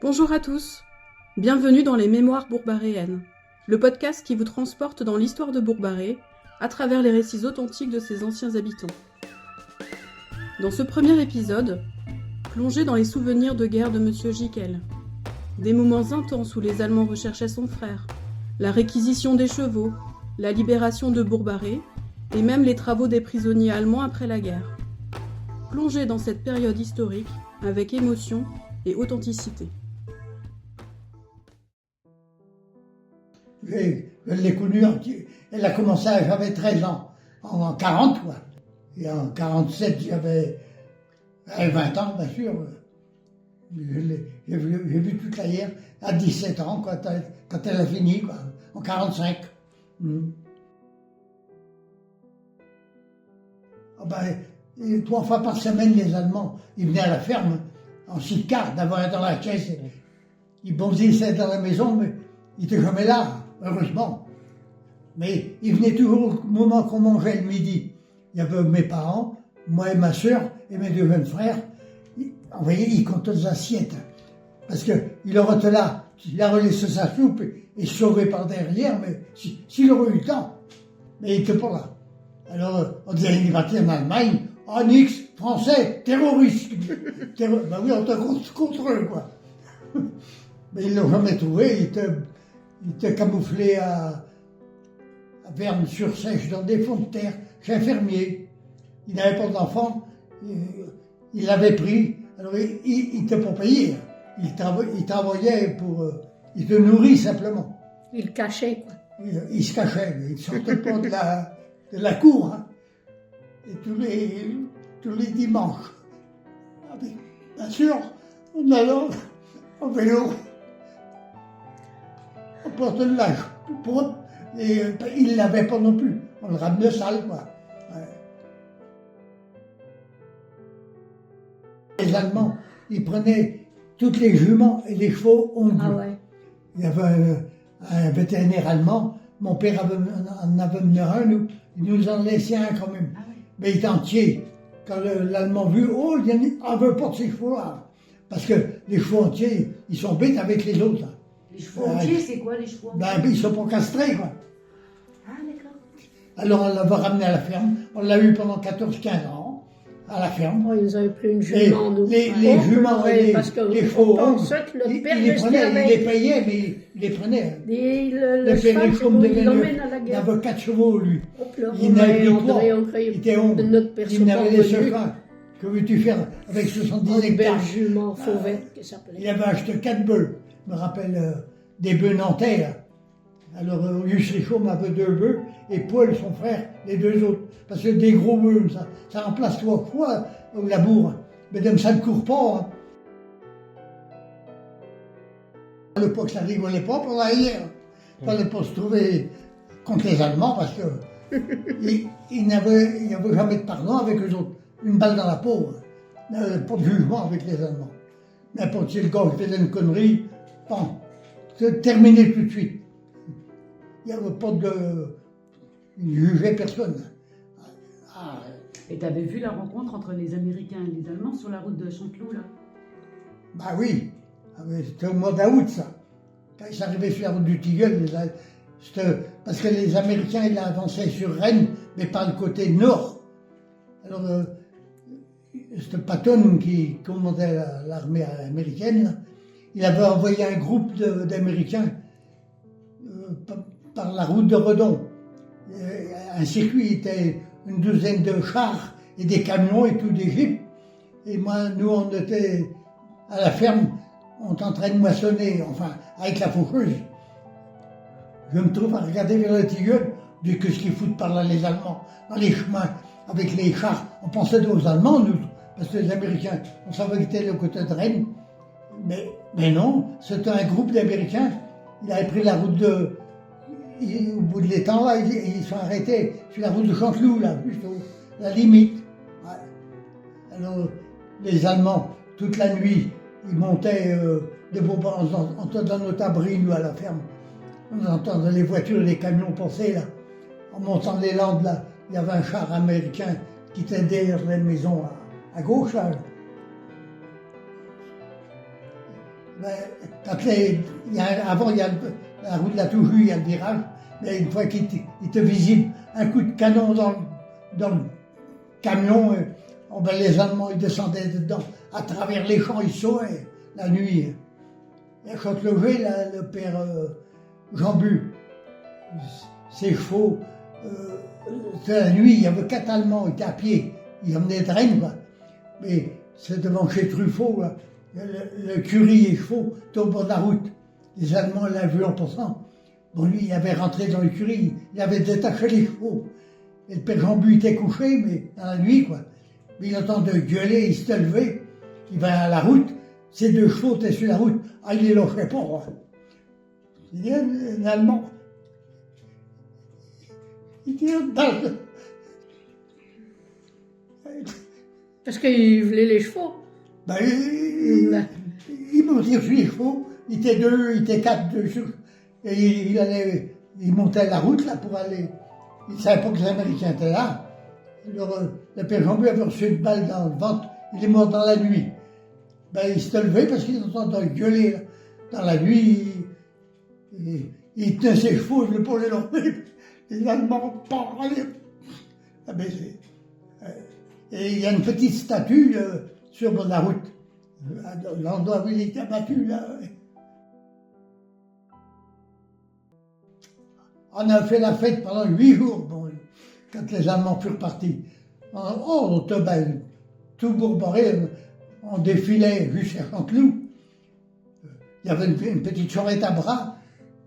Bonjour à tous, bienvenue dans les Mémoires bourbaréennes, le podcast qui vous transporte dans l'histoire de Bourbaré à travers les récits authentiques de ses anciens habitants. Dans ce premier épisode, plongez dans les souvenirs de guerre de Monsieur Jiquel, des moments intenses où les Allemands recherchaient son frère, la réquisition des chevaux, la libération de Bourbaré et même les travaux des prisonniers allemands après la guerre. Plongez dans cette période historique avec émotion et authenticité. Je l'ai connue, elle a commencé, j'avais 13 ans, en 40 quoi. Et en 47, j'avais 20 ans, bien sûr. J'ai vu toute la guerre à 17 ans, quand elle a fini, quoi, en 45. Et 3 fois par semaine, les Allemands, ils venaient à la ferme, en sidecar, d'avoir dans la caisse. Ils bondissaient dans la maison, mais ils n'étaient jamais là, heureusement. Mais ils venaient toujours au moment qu'on mangeait le midi. Il y avait mes parents, moi et ma soeur, et mes 2 jeunes frères. Vous voyez, ils comptaient les assiettes. Parce qu'il aurait été là, il aurait laissé sa soupe et se sauvé par derrière, mais s'il aurait eu le temps. Mais il n'était pas là. Alors, on disait, il est parti en Allemagne, en X, français, terroriste. Ben oui, on était contre eux, quoi. Mais ils ne l'ont jamais trouvé, il était camouflé à Verne-sur-Sèche, dans des fonds de terre, chez un fermier. Il n'avait pas d'enfant, il l'avait pris, alors il n'était pas payé. Il travaillait pour... il te nourrit simplement. Il cachait, quoi. Il se cachait, il ne sortait pas de la cour. Hein. Et tous les dimanches, bien sûr, on allait en vélo, on portait de l'âge pour et il ne l'avait pas non plus. On le ramenait sale, quoi. Ouais. Les Allemands, ils prenaient toutes les juments et les chevaux ongles. Ah ouais. Il y avait un vétérinaire allemand, mon père en avait mené un, il nous en laissait un quand même. Ah ouais. Mais il était entier. Quand l'Allemand vu, oh, il n'en veut pas de ces chevaux-là. Parce que les chevaux entiers, ils sont bêtes avec les autres. Les chevaux entiers, c'est quoi les chevaux entiers? Ils ne sont pas castrés, quoi. Ah, d'accord. Alors on l'avait ramené à la ferme. On l'a eu pendant 14-15 ans, à la ferme. Oh, ils avaient pris une jument, nous. Les juments et les chevaux, il les payait, mais il les prenait. Le cheval, il l'emmène à la Il guerre. avait 4 chevaux, lui. Hop là, Il n'avait plus André, quoi. Il était honte. Il n'avait les chevaux. Que veux-tu faire avec 70 hectares? Une jument fauvette, qui s'appelait. Il avait acheté 4 bœufs. Je me rappelle des bœufs nantais, là. Alors, Auguste Richaud m'avait 2 bœufs, et Paul, son frère, les 2 autres. Parce que des gros bœufs, ça remplace 3 fois la bourre. Mais même ça ne court pas. Hein. À l'époque, ça rigolait pas pour la guerre. Il fallait pas se trouver contre les Allemands, parce que il n'y avait jamais de pardon avec eux autres. Une balle dans la peau. Pas de jugement avec les Allemands. N'importe quel gars qui faisait une connerie, bon, c'est terminé tout de suite. Il n'y avait pas de... Il ne jugeait personne. Ah. Et tu avais vu la rencontre entre les Américains et les Allemands sur la route de Chanteloup, là? Bah oui, c'était au mois d'août, ça. Quand ils arrivaient sur la route du Tilleul, parce que les Américains, ils avançaient sur Rennes, mais par le côté nord. Alors, c'était Patton qui commandait l'armée américaine. Il avait envoyé un groupe d'Américains par la route de Redon. Un circuit était une douzaine de chars et des camions et tout des jeeps. Et moi, nous, on était à la ferme, on était en train de moissonner, enfin, avec la faucheuse. Je me trouve à regarder vers le Tilleul, du qu'est-ce qu'ils foutent par là les Allemands, dans les chemins, avec les chars. On pensait aux Allemands, nous, parce que les Américains, on savait qu'ils étaient le côté de Rennes. Mais non, c'était un groupe d'Américains. Il avait pris la route au bout de l'étang, là, ils sont arrêtés sur la route de Chanteloup, là, juste à la limite. Ouais. Alors, les Allemands, toute la nuit, ils montaient de Beauban, on était dans notre abri, nous, à la ferme. On entendait les voitures et les camions passer, là. En montant les Landes, là, il y avait un char américain qui était derrière la maison à gauche, là. Avant, il y a la route de la Toujou, il y a le virage, mais une fois qu'il te visible, un coup de canon dans le camion, les Allemands ils descendaient dedans, à travers les champs, ils sautaient la nuit. Et à Châteauget, le père Jean Bu, ses chevaux, c'était la nuit, il y avait 4 Allemands, ils étaient à pied, ils emmenaient de Rennes, quoi. Mais c'est devant chez Truffaut, là, le curry et les chevaux étaient au bord de la route. Les Allemands l'avaient vu en passant. Bon, lui, il avait rentré dans l'écurie, il avait détaché les chevaux. Et le père Jean Bu était couché, mais dans la nuit, quoi. Mais il entendait gueuler, il s'était levé, il va à la route, ces 2 chevaux étaient sur la route. Ah, il les lâchait pas, quoi. Il dit, un Allemand. Il dit, Parce qu'il voulait les chevaux. Ben, il montait sur les chevaux, il était 2, il était 4, 2 sur. Et il montait la route là pour aller. Il ne savait pas que les Américains étaient là. Alors, le père Jean-Bu avait reçu une balle dans le ventre, il est mort dans la nuit. Ben, il s'est levé parce qu'il entendait gueuler là. Dans la nuit. Il tenait ses chevaux, il voulait pas les lever. Les Allemands parlaient. Ah ben, et il y a une petite statue sur le bord de la route. L'endroit où il était abattu, là. On a fait la fête pendant 8 jours, bon, quand les Allemands furent partis. Tout Bourg-Barré, on défilait jusqu'à Chanteloup. Il y avait une petite charrette à bras.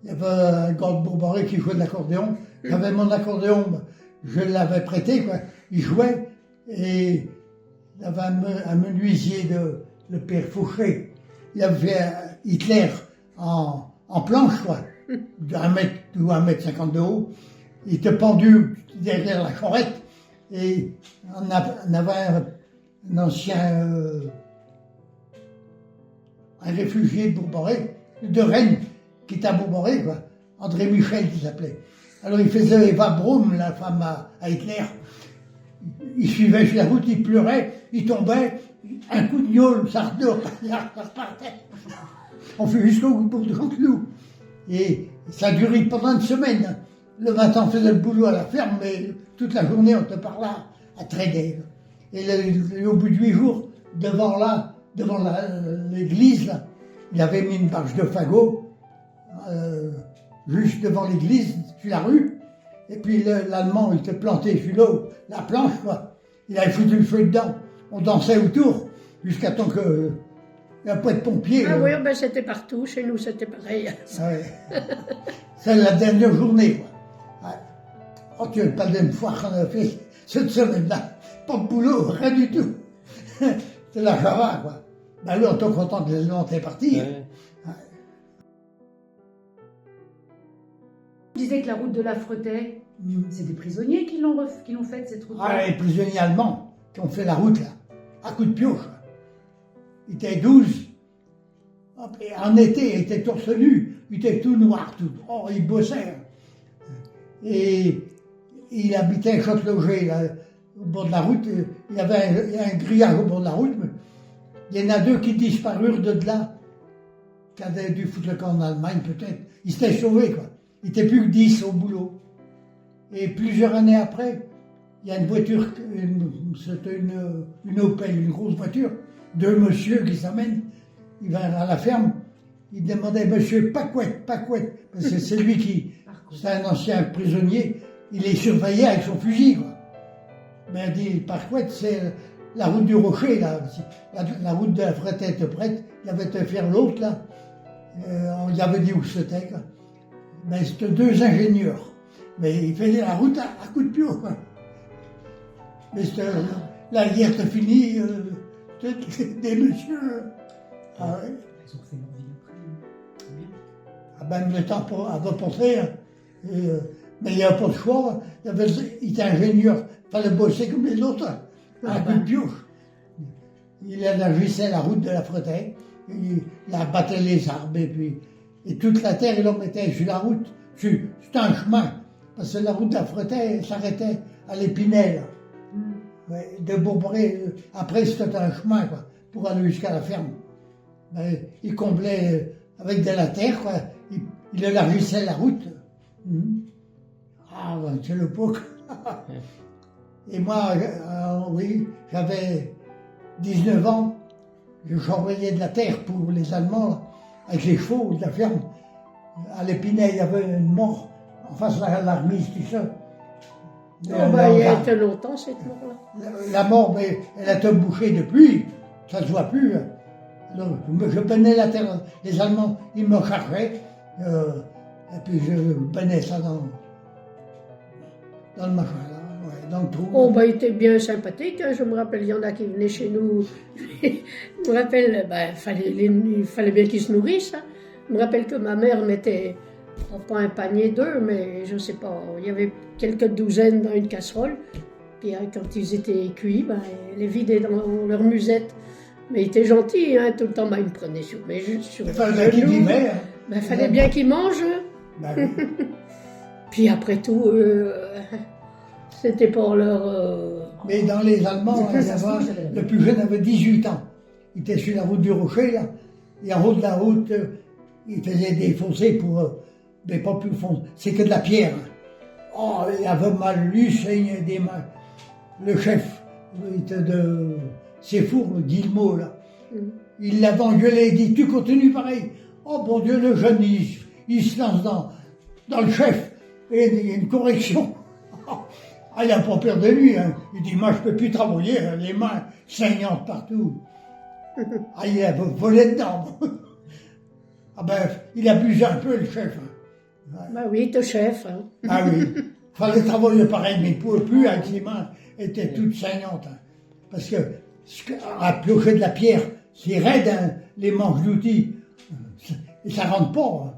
Il y avait un gars de Bourg-Barré qui jouait de l'accordéon. J'avais mon accordéon, je l'avais prêté, quoi. Il jouait. Et il y avait un menuisier, le père Fauché. Il avait fait Hitler en planche, quoi, d'1 mètre ou 1,50 m de haut. Il était pendu derrière la charrette. Et on avait un ancien un réfugié de Bourg-Barré, de Rennes, qui était à Bourg-Barré, quoi. André Michel, il s'appelait. Alors il faisait Eva Braun, la femme à Hitler. Il suivait sur la route, il pleurait, il tombait, un coup de gnôle, ça repartait. On fait jusqu'au bout de Chanteloup. Et ça a duré pendant une semaine. Le matin, on faisait le boulot à la ferme, mais toute la journée, on était par là, à traîner. Et au bout de 8 jours, devant l'église, là, il avait mis une bâche de fagots, juste devant l'église, sur la rue. Et puis l'Allemand, il était planté sur l'eau, la planche, quoi. Il avait foutu le feu dedans. On dansait autour, jusqu'à temps que il n'y a pas de pompiers. Ah oui, ben c'était partout. Chez nous, c'était pareil. Ouais. C'est la dernière journée, quoi. Ouais. Oh, tu n'as pas d'une fois qu'on a fait cette semaine-là. Pas de boulot, rien du tout. C'est la java, quoi. Ben là, on était content que les Allemands étaient partis. Ouais. Ouais. Tu disais que la route de la Fretais, c'est des prisonniers qui l'ont faite, cette route. Ah, les prisonniers allemands qui ont fait la route, là, à coups de pioche. Ils étaient 12. En été, ils étaient torse nu, ils étaient tout noirs, tout. Oh, ils bossaient. Et il habitait à Châteauget, là, au bord de la route. Il y avait un grillage au bord de la route, mais il y en a 2 qui disparurent de là, qui avaient dû foutre le camp en Allemagne, peut-être. Ils s'étaient sauvés, quoi. Ils n'étaient plus que 10 au boulot. Et plusieurs années après, il y a une voiture, c'était une Opel, une grosse voiture, 2 monsieur qui s'amènent, il va à la ferme, il demandait monsieur Pacouette, parce que c'est lui qui, c'est un ancien prisonnier, il les surveillait avec son fusil, quoi. Mais il dit, Pacouette, c'est la route du Rocher, là, la route de la Fretais était prête, il avait été faire l'autre, là, on y avait dit où c'était, quoi. Mais c'était 2 ingénieurs. Mais ils faisaient la route à coups de pied, quoi. Mais la guerre était finie, des messieurs. Ah ouais. Ils ont fait leur vie après. Bien. Ah ben, le temps avait pensé. Mais il n'y avait pas de choix. Il était ingénieur. Il fallait bosser comme les autres, à coups de pioche. Il élargissait la route de la Fretais. Il abattait les arbres et toute la terre, il en mettait sur la route. C'était un chemin. Parce que la route de la Fretais s'arrêtait à l'Épinel. Ouais, de Bourg-Barré, après c'était un chemin, quoi, pour aller jusqu'à la ferme. Ben, il comblait avec de la terre, quoi. Il élargissait la route. Ah, ben, c'est le poc. Et moi, oui, j'avais 19 ans. J'envoyais de la terre pour les Allemands, là, avec les chevaux de la ferme. À l'Épinay, il y avait une mort en face de la remise, tout ça. Oh, ben, il y a été longtemps cette mort-là. La mort, mais elle a été bouchée depuis. Ça ne se voit plus. Alors, je peinais la terre. Les Allemands, ils me chargeaient. Et puis je peinais ça dans le machin, là, ouais, dans le trou. Oh, ben, il était bien sympathique. Hein. Je me rappelle, il y en a qui venaient chez nous. Je me rappelle, ben, il fallait bien qu'ils se nourrissent. Hein. Je me rappelle que ma mère mettait, oh, pas un panier d'œufs, mais je sais pas, il y avait quelques douzaines dans une casserole. Puis quand ils étaient cuits, ben, elle les vidait dans leur musette. Mais il était gentil, hein, tout le temps, ben, il me prenait sur les Il fallait qu'il vivait. Hein. Ben, fallait bien qu'ils mangent. Ben, oui. Puis après tout, c'était pour leur... Mais dans les Allemands, le plus jeune avait 18 ans. Il était sur la route du Rocher, là. Et en haut de la route, il faisait des fossés pour... mais pas plus foncés, c'est que de la pierre. Oh, il avait mal lu, saignait des mains. Le chef il était de Séfour, Guillemot, là. Il l'avait engueulé et dit, tu continues pareil. Oh bon Dieu, le jeune, il se lance dans le chef. Et il y a une correction. Ah, il n'a pas peur de lui. Hein. Il dit, moi, je ne peux plus travailler, hein, les mains saignantes partout. Ah, il a volé dedans. Ah ben, il abusait un peu, le chef. Hein. Ouais. Ben oui, il était chef. Hein. Ah oui. Il fallait travailler pareil, mais il ne pouvait plus, avec les mains étaient toutes saignantes. Hein. Parce que, à piocher de la pierre, c'est raide, hein, les manches d'outils. Et ça ne rentre pas. Hein.